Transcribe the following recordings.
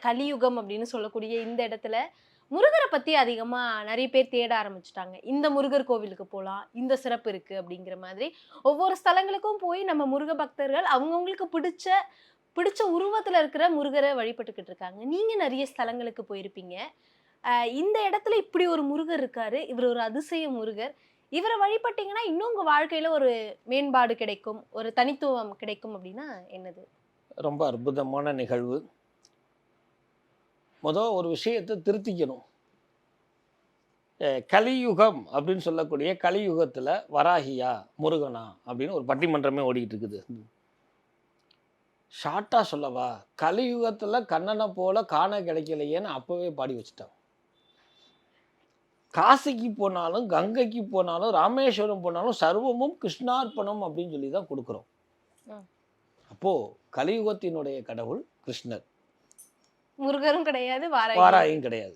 கலியுகம் அப்படின்னு சொல்லக்கூடிய இந்த இடத்துல முருகரை பத்தி அதிகமா நிறைய பேர் தேட ஆரம்பிச்சுட்டாங்க. இந்த முருகர் கோவிலுக்கு போலாம், இந்த சிறப்பு இருக்கு அப்படிங்கிற மாதிரி ஒவ்வொரு ஸ்தலங்களுக்கும் போய் நம்ம முருக பக்தர்கள் அவங்கவுங்களுக்கு பிடிச்ச பிடிச்ச உருவத்துல இருக்கிற முருகரை வழிபட்டுக்கிட்டு இருக்காங்க. நீங்க நிறைய ஸ்தலங்களுக்கு போயிருப்பீங்க. இந்த இடத்துல இப்படி ஒரு முருகர் இருக்காரு, இவர் ஒரு அதிசய முருகர், இவரை வழிபட்டீங்கன்னா இன்னும் உங்க வாழ்க்கையில ஒரு மேம்பாடு கிடைக்கும், ஒரு தனித்துவம் கிடைக்கும் அப்படின்னா என்னது? ரொம்ப அற்புதமான நிகழ்வு. ஒரு விஷயத்தை திருத்திக்கணும். கலியுகம் அப்படின்னு சொல்லக்கூடிய கலியுகத்தில் வராகியா முருகனா அப்படின்னு ஒரு பட்டிமன்றமே ஓடிக்கிட்டு இருக்குது. ஷார்ட்டாக சொல்லவா, கலியுகத்தில் கண்ணனை போல காண கிடைக்கலையேன்னு அப்போவே பாடி வச்சுட்டான். காசிக்கு போனாலும் கங்கைக்கு போனாலும் ராமேஸ்வரம் போனாலும் சர்வமும் கிருஷ்ணார்ப்பணம் அப்படின்னு சொல்லி தான் கொடுக்குறோம். அப்போது கலியுகத்தினுடைய கடவுள் கிருஷ்ணர், முருகரும் கிடையாது, வாராயும் கிடையாது.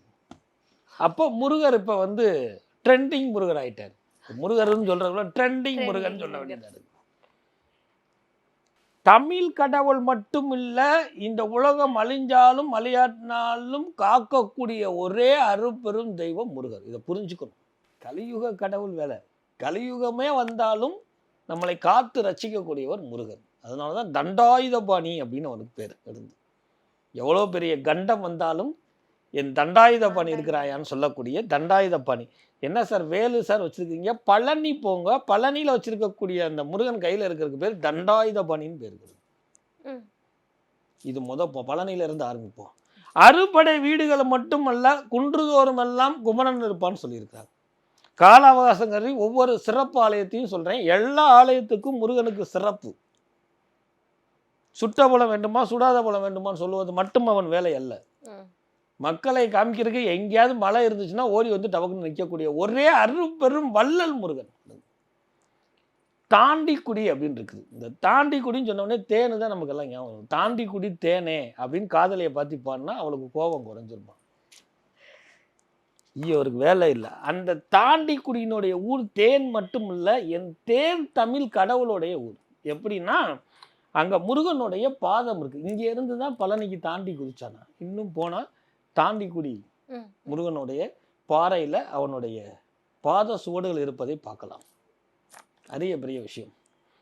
அப்போ முருகர் இப்போ ட்ரெண்டிங் முருகர் ஆயிட்டார். முருகர்னு சொல்றதுல ட்ரெண்டிங் முருகன் சொல்ல வேண்டியது. தமிழ் கடவுள் மட்டும் இல்ல, இந்த உலகம் அழிஞ்சாலும் அழியாட்டினாலும் காக்கக்கூடிய ஒரே அருப்பெரும் தெய்வம் முருகர். இதை புரிஞ்சுக்கணும். கலியுக கடவுள் வேலை, கலியுகமே வந்தாலும் நம்மளை காத்து ரசிக்கக்கூடியவர் முருகர். அதனால தான் தண்டாயுதபாணி அப்படின்னு அவனுக்கு பேர் இருந்து. எவ்வளோ பெரிய கண்டம் வந்தாலும் என் தண்டாயுதபாணி இருக்கிறாயான்னு சொல்லக்கூடிய தண்டாயுதபாணி. என்ன சார் வேலு சார் வச்சுருக்கீங்க, பழனி போங்க, பழனியில் வச்சுருக்கக்கூடிய அந்த முருகன் கையில் இருக்கிறதுக்கு பேர் தண்டாயுதபாணின்னு பேர் இருக்குது. இது பழனியில இருந்து ஆரம்பிப்போம். அறுபடை வீடுகள் மட்டுமல்ல, குன்றுதோறும் எல்லாம் குமரன் இருப்பான்னு சொல்லியிருக்காங்க. கால அவகாசம் கருதி ஒவ்வொரு சிறப்பு ஆலயத்தையும் சொல்கிறேன். எல்லா ஆலயத்துக்கும் முருகனுக்கு சிறப்பு. சுட்ட பலம் வேண்டுமா சுடாத பலம் வேண்டுமான்னு சொல்லுவது மட்டும் அவன் வேலை அல்ல. மக்களை காமிக்கிறதுக்கு எங்கேயாவது மழை இருந்துச்சுன்னா ஓடி டபக்குன்னு நிற்கக்கூடிய ஒரே அருப்பெரும் வள்ளல் முருகன். தாண்டிக்குடி அப்படின்னு இருக்குது. இந்த தாண்டிக்குடின்னு சொன்னோடனே தேனு தான் நமக்கு எல்லாம் ஞாபகம். தாண்டிக்குடி தேனே அப்படின்னு காதலியை பார்த்து பாடினா அவளுக்கு கோபம் குறைஞ்சிருப்பான். அவருக்கு வேலை இல்லை. அந்த தாண்டிக்குடியினுடைய ஊர் தேன் மட்டும் இல்லை, என் தேன் தமிழ் கடவுளுடைய ஊர். எப்படின்னா அங்கே முருகனுடைய பாதம் இருக்கு. இங்கே இருந்து தான் பழனிக்கு தாண்டி குதிச்சானா. இன்னும் போனால் தாண்டிக்குடி முருகனுடைய பாறையில் அவனுடைய பாத சுவடுகள் இருப்பதை பார்க்கலாம். அரிய பெரிய விஷயம்.